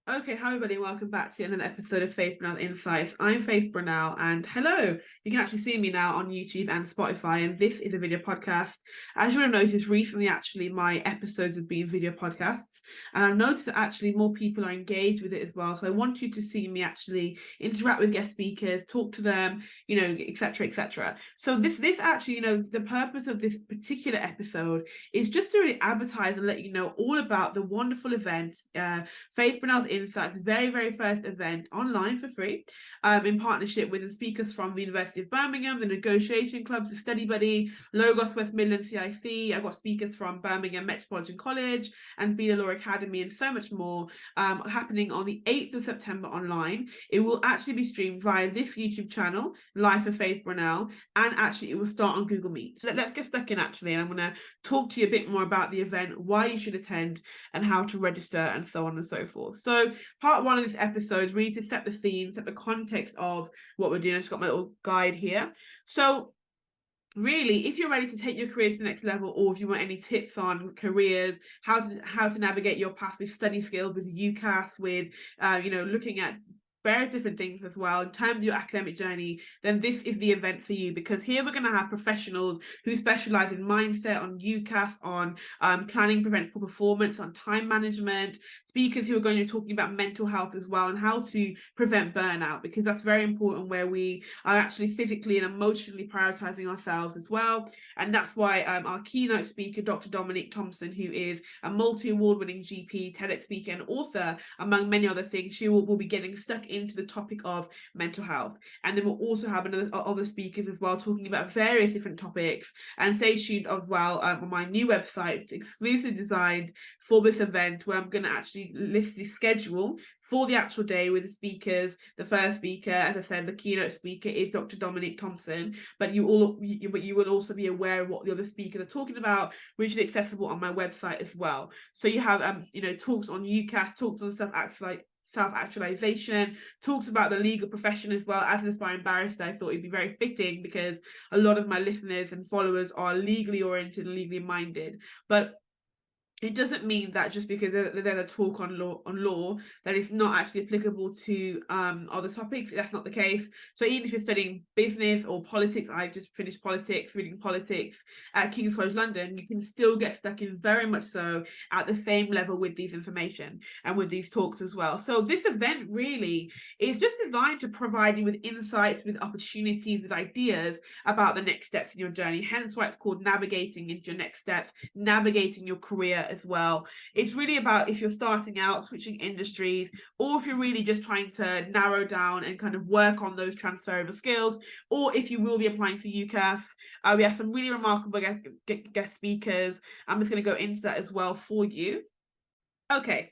Okay, hi everybody, welcome back to another episode of Faith Brunel Insights. I'm Faith Brunel, and hello. You can actually see me now on YouTube and Spotify, and this is a video podcast. As you would have noticed, recently actually my episodes have been video podcasts, and I've noticed that actually more people are engaged with it as well. So I want you to see me actually interact with guest speakers, talk to them, etc., etc. So this actually, the purpose of this particular episode is just to really advertise and let you know all about the wonderful event, Faith Brunel's Insights, very, very first event online for free, in partnership with the speakers from the University of Birmingham, the Negotiation Clubs, the Study Buddy, Logos West Midlands CIC. I've got speakers from Birmingham Metropolitan College and Beta Law Academy and so much more, happening on the 8th of September online. It will actually be streamed via this YouTube channel, Life of Faith Brunel, and actually it will start on Google Meet. So let's get stuck in actually, and I'm going to talk to you a bit more about the event, why you should attend, and how to register, and so on and so forth. So part one of this episode is really to set the scene, set the context of what we're doing. I've just got my little guide here. So really, if you're ready to take your career to the next level, or if you want any tips on careers, how to navigate your path with study skills, with UCAS, with looking at various different things as well in terms of your academic journey, then this is the event for you, because here we're going to have professionals who specialize in mindset, on UCAS, on planning prevents poor performance, on time management, speakers who are going to be talking about mental health as well and how to prevent burnout, because that's very important, where we are actually physically and emotionally prioritizing ourselves as well. And that's why our keynote speaker, Dr. Dominique Thompson, who is a multi-award winning GP, TEDx speaker and author, among many other things, she will be getting stuck into the topic of mental health. And then we'll also have other speakers as well, talking about various different topics. And stay tuned as well on my new website, exclusively designed for this event, where I'm going to actually list the schedule for the actual day with the speakers. The first speaker, as I said, the keynote speaker is Dr. Dominique Thompson, but you will also be aware of what the other speakers are talking about, which is accessible on my website as well. So you have talks on UCAS, talks on self-actualization, talks about the legal profession as well. As an aspiring barrister, I thought it'd be very fitting, because a lot of my listeners and followers are legally oriented and legally minded. But it doesn't mean that just because there's a talk on law that it's not actually applicable to other topics. That's not the case. So even if you're studying business or politics, I just finished politics, reading politics at King's College London, you can still get stuck in very much so at the same level with these information and with these talks as well. So this event really is just designed to provide you with insights, with opportunities, with ideas about the next steps in your journey. Hence why it's called Navigating into Your Next Steps, navigating your career as well. It's really about if you're starting out, switching industries, or if you're really just trying to narrow down and kind of work on those transferable skills, or if you will be applying for UCAS. We have some really remarkable guest speakers. I'm just going to go into that as well for you. Okay,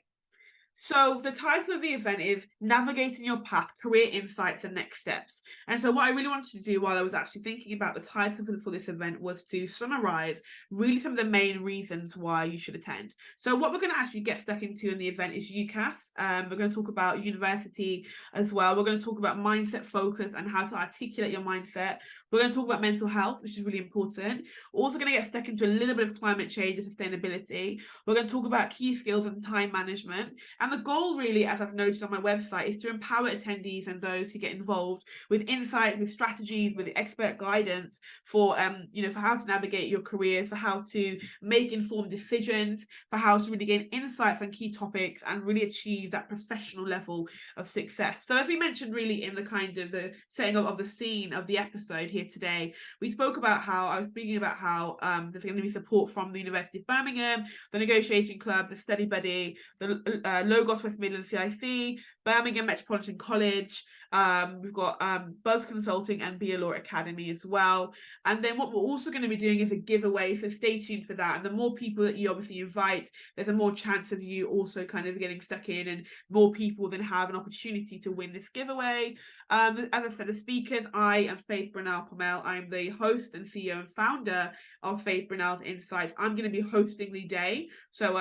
so the title of the event is Navigating Your Path, Career Insights and Next Steps. And so what I really wanted to do while I was actually thinking about the title for this event was to summarize really some of the main reasons why you should attend. So what we're going to actually get stuck into in the event is UCAS. We're going to talk about university as well. We're going to talk about mindset focus and how to articulate your mindset. We're going to talk about mental health, which is really important. We're also going to get stuck into a little bit of climate change and sustainability. We're going to talk about key skills and time management. And the goal really, as I've noted on my website, is to empower attendees and those who get involved with insights, with strategies, with expert guidance for for how to navigate your careers, for how to make informed decisions, for how to really gain insights on key topics and really achieve that professional level of success. So as we mentioned really in the kind of the setting of the scene of the episode here today, we spoke about how I was speaking about how there's going to be support from the University of Birmingham, the Negotiation Club, the Study Buddy, the Logos West Midlands CIC, Birmingham Metropolitan College. We've got Buzz Consulting and Beta Law Academy as well. And then what we're also going to be doing is a giveaway, so stay tuned for that. And the more people that you obviously invite, there's a more chance of you also kind of getting stuck in, and more people then have an opportunity to win this giveaway. As I said, the speakers, I am Faith Brunel Pomel. I'm the host and CEO and founder of Faith Brunel's Insights. I'm going to be hosting the day. So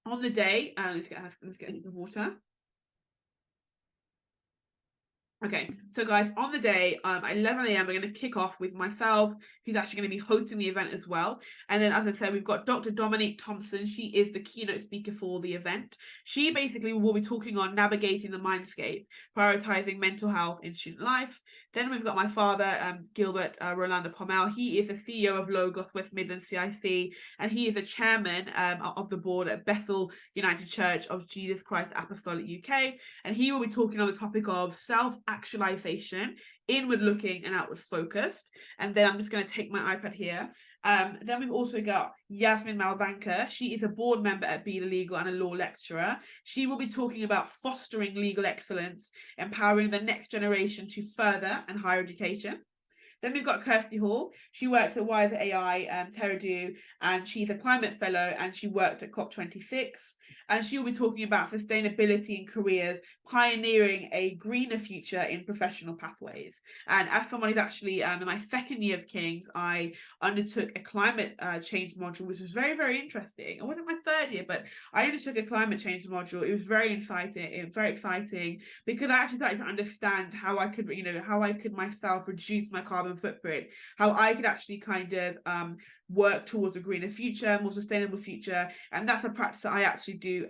on the day, let's get the water. Okay, so guys, on the day at 11 a.m., we're going to kick off with myself, who's actually going to be hosting the event as well. And then, as I said, we've got Dr. Dominique Thompson. She is the keynote speaker for the event. She basically will be talking on navigating the mindscape, prioritizing mental health in student life. Then we've got my father, Gilbert Rolando Pomel. He is the CEO of Logos West Midlands CIC, and he is the chairman of the board at Bethel United Church of Jesus Christ Apostolic UK. And he will be talking on the topic of self-actualization, inward looking and outward focused. And then I'm just going to take my iPad here. Then we've also got Yasmin Malvanka. She is a board member at Beda Legal and a law lecturer. She will be talking about fostering legal excellence, empowering the next generation to further and higher education. Then we've got Kirsty Hall. She works at Wiser AI, Teradoo, and she's a climate fellow, and she worked at COP26. And she will be talking about sustainability in careers, pioneering a greener future in professional pathways. And as someone who's actually in my second year of King's, I undertook a climate change module, which was very, very interesting. It wasn't my third year, but I undertook a climate change module. It was very exciting because I actually started to understand how I could, how I could myself reduce my carbon footprint, how I could actually kind of work towards a greener future, more sustainable future. And that's a practice that I actually do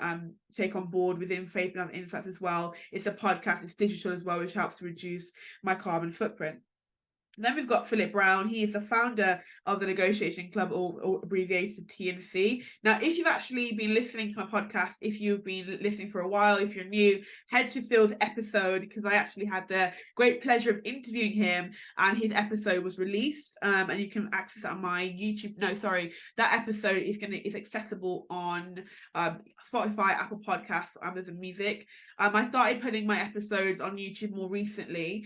take on board within Faith and Other Insights as well. It's a podcast, it's digital as well, which helps to reduce my carbon footprint. Then we've got Philip Brown. He is the founder of the Negotiation Club, or abbreviated TNC. Now, if you've actually been listening to my podcast, if you've been listening for a while, if you're new, head to Phil's episode, because I actually had the great pleasure of interviewing him, and his episode was released, and you can access it on my YouTube. No, sorry, that episode is accessible on Spotify, Apple Podcasts, Amazon Music. I started putting my episodes on YouTube more recently,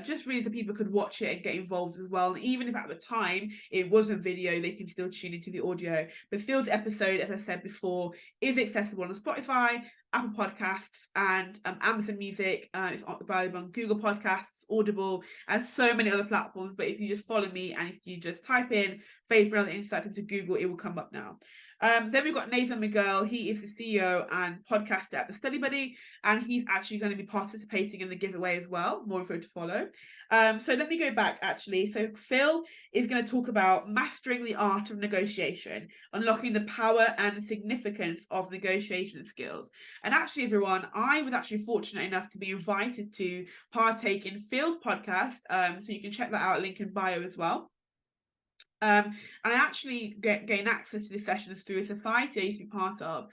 just really so people could watch it and get involved as well. And even if at the time it wasn't video, they can still tune into the audio. But Phil's episode, as I said before, is accessible on Spotify, Apple Podcasts, and Amazon Music. It's available on Google Podcasts, Audible, and so many other platforms. But if you just follow me and if you just type in Faith and Other Insights into Google, it will come up now. Then we've got Nathan McGill. He is the CEO and podcaster at The Study Buddy, and he's actually going to be participating in the giveaway as well. More info to follow. So let me go back actually. So Phil is going to talk about mastering the art of negotiation, unlocking the power and significance of negotiation skills. And actually, everyone, I was actually fortunate enough to be invited to partake in Phil's podcast. So you can check that out, link in bio as well. And I actually gain access to the sessions through a society I used to be part of,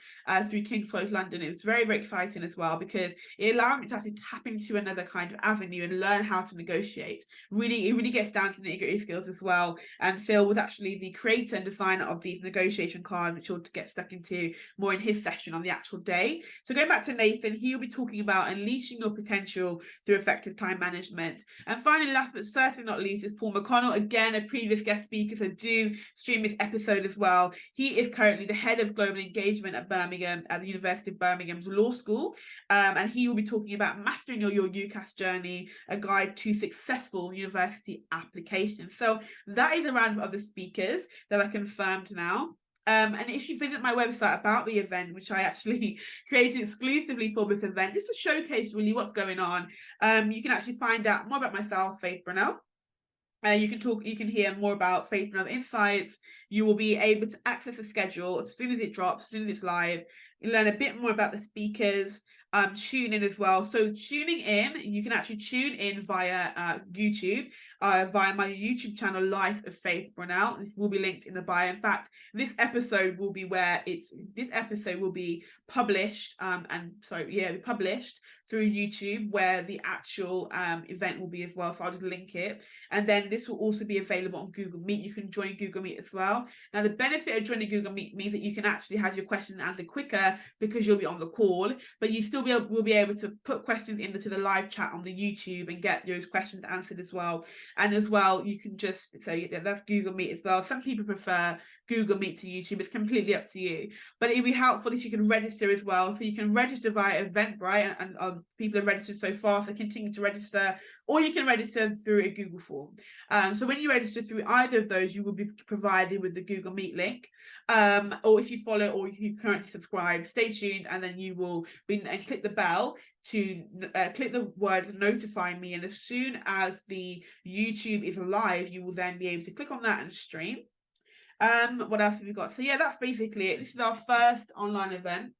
through King's College London. It was very, very exciting as well, because it allowed me to actually tap into another kind of avenue and learn how to negotiate. It really gets down to nitty-gritty skills as well. And Phil was actually the creator and designer of these negotiation cards, which we'll get stuck into more in his session on the actual day. So going back to Nathan, he'll be talking about unleashing your potential through effective time management. And finally, last but certainly not least, is Paul McConnell, again, a previous guest speaker, so do stream his episode as well. He is currently the head of global engagement at Birmingham, at the University of Birmingham's Law School, and he will be talking about mastering your UCAS journey, a guide to successful university application. So that is a round of other speakers that are confirmed now. And if you visit my website about the event, which I actually created exclusively for this event, just to showcase really what's going on, you can actually find out more about myself, Faith Brunel. You can hear more about Faith and Other Insights. You will be able to access the schedule as soon as it drops, as soon as it's live. You learn a bit more about the speakers, tune in as well. So tuning in, you can actually tune in via YouTube, via my YouTube channel, Life of Faith Brunel. This will be linked in the bio. In fact, this episode will be published, published through YouTube, where the actual event will be as well. So I'll just link it. And then this will also be available on Google Meet. You can join Google Meet as well. Now, the benefit of joining Google Meet means that you can actually have your questions answered quicker because you'll be on the call, but you still will be able to put questions into the live chat on the YouTube and get those questions answered as well. And as well, you can just say that's Google Meet as well. Some people prefer Google Meet to YouTube. It's completely up to you, but it'd be helpful if you can register as well. So you can register via Eventbrite, and people have registered so far, so continue to register. or you can register through a Google form. So when you register through either of those, you will be provided with the Google Meet link. Or if you follow or if you currently subscribe, stay tuned, and then you will be and click the bell to click the word notify me, and as soon as the YouTube is live, you will then be able to click on that and stream. What else have we got? So yeah, that's basically it. This is our first online event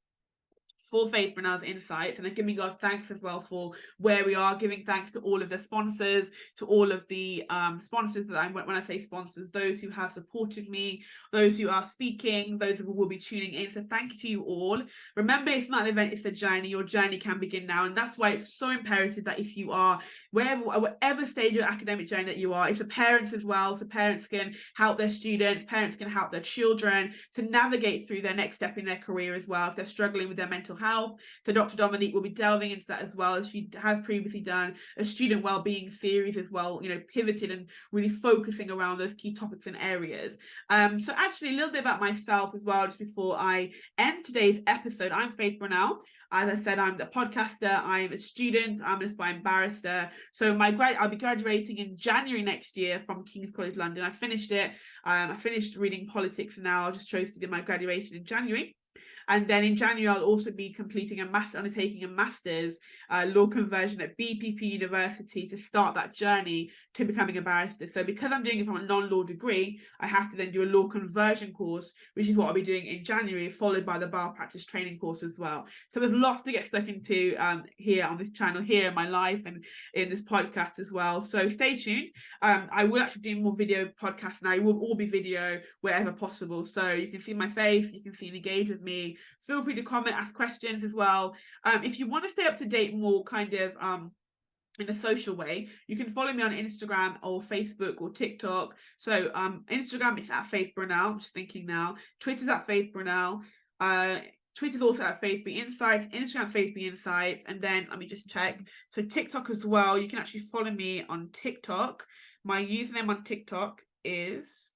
for Faith Brunel's Insights, and then giving God thanks as well for where we are, giving thanks to all of the sponsors, to all of the sponsors that when I say sponsors, those who have supported me, those who are speaking, those who will be tuning in. So thank you to you all. Remember, it's not an event, it's a journey. Your journey can begin now, and that's why it's so imperative that if you are whatever stage of academic journey that you are, it's for parents as well, so parents can help their students, parents can help their children to navigate through their next step in their career as well if they're struggling with their mental health. So Dr. Dominique will be delving into that as well, as she has previously done a student well-being series as well, pivoted and really focusing around those key topics and areas. So actually a little bit about myself as well, just before I end today's episode. I'm Faith Brunel. As I said, I'm the podcaster, I'm a student, I'm an aspiring barrister. So I'll be graduating in January next year from King's College London. I finished it. I finished reading politics, and now I just chose to do my graduation in January. And then in January, I'll also be undertaking a master's law conversion at BPP University to start that journey to becoming a barrister. So because I'm doing it from a non-law degree, I have to then do a law conversion course, which is what I'll be doing in January, followed by the bar practice training course as well. So there's lots to get stuck into here on this channel, here in my life and in this podcast as well. So stay tuned. I will actually do more video podcasts now. It will all be video wherever possible. So you can see my face, you can see and engage with me. Feel free to comment, ask questions as well. If you want to stay up to date more kind of in a social way, you can follow me on Instagram or Facebook or TikTok. So Instagram is at Faith Brunel. I'm just thinking now. Twitter's at Faith Brunel. Twitter's also at Faith Be Insights. Instagram Faith Be Insights. And then let me just check. So TikTok as well. You can actually follow me on TikTok. My username on TikTok is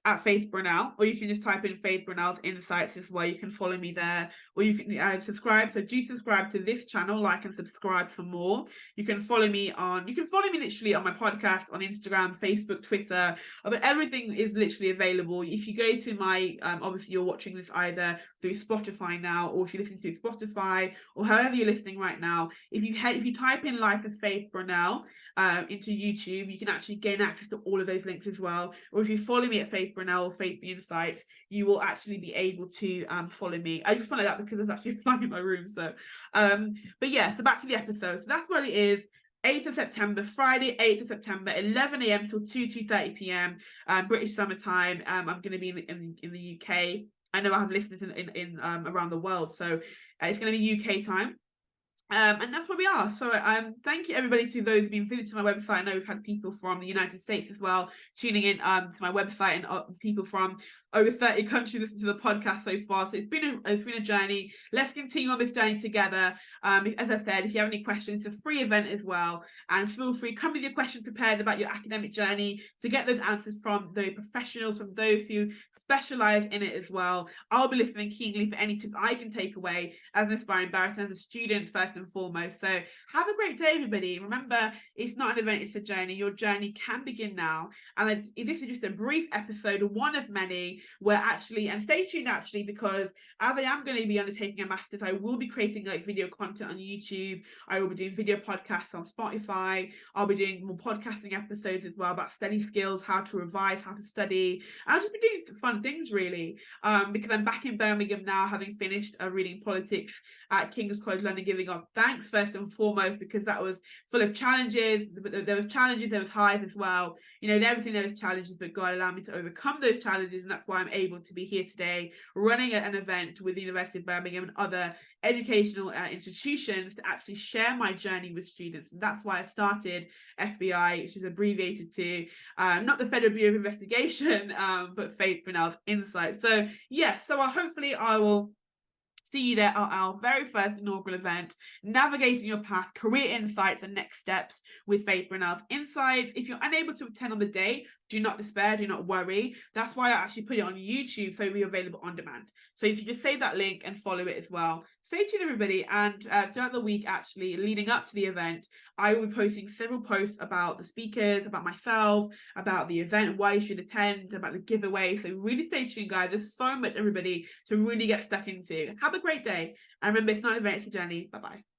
at Faith Brunel, or you can just type in Faith Brunel's Insights as well. You can follow me there, or you can subscribe. So do subscribe to this channel, like and subscribe for more. You can follow me literally on my podcast, on Instagram, Facebook, Twitter, but everything is literally available. If you go to my, obviously you're watching this either through Spotify now, or if you listen to Spotify, or however you're listening right now, if you type in Life of Faith Brunel into YouTube, you can actually gain access to all of those links as well. Or if you follow me at Faith Brunel or Faith Be Insights, you will actually be able to follow me. I just follow that because there's actually a fly in my room. So but yeah, so back to the episode. So that's what it is. 8th of September, Friday, 8th of September, 11 a.m. till 2:30 p.m. British summer time. I'm going to be in the UK. I know I have listeners in around the world, so it's going to be UK time. And that's where we are. So thank you everybody to those who've been visiting my website. I know we've had people from the United States as well tuning in to my website, and people from over 30 countries listen to the podcast so far. So it's been a journey. Let's continue on this journey together. As I said, if you have any questions, it's a free event as well, and feel free, come with your questions prepared about your academic journey to get those answers from the professionals, from those who specialize in it as well. I'll be listening keenly for any tips I can take away as an aspiring barrister, as a student first and foremost. So have a great day, everybody. Remember, it's not an event, it's a journey. Your journey can begin now. And this is just a brief episode, one of many, where actually, and stay tuned actually, because as I am going to be undertaking a master's, I will be creating like video content on YouTube. I will be doing video podcasts on Spotify. I'll be doing more podcasting episodes as well about study skills, how to revise, how to study. I'll just be doing fun things really, because I'm back in Birmingham now, having finished reading politics at King's College London, giving God thanks first and foremost, because that was full of challenges. There was challenges, there was highs as well. In everything there was challenges, but God allowed me to overcome those challenges, and that's why I'm able to be here today running an event with the University of Birmingham and other educational institutions to actually share my journey with students. And that's why I started FBI, which is abbreviated to not the Federal Bureau of Investigation, but Faith Brunel's Insights. So yes, hopefully I will see you there at our very first inaugural event, Navigating Your Path, Career Insights and Next Steps with Faith Brunel's Insights. If you're unable to attend on the day, do not despair, do not worry. That's why I actually put it on YouTube, so it'll be available on demand. So if you just save that link and follow it as well. Stay tuned, everybody. And throughout the week, actually, leading up to the event, I will be posting several posts about the speakers, about myself, about the event, why you should attend, about the giveaway. So really stay tuned, guys. There's so much, everybody, to really get stuck into. Have a great day. And remember, it's not an event, it's a journey. Bye-bye.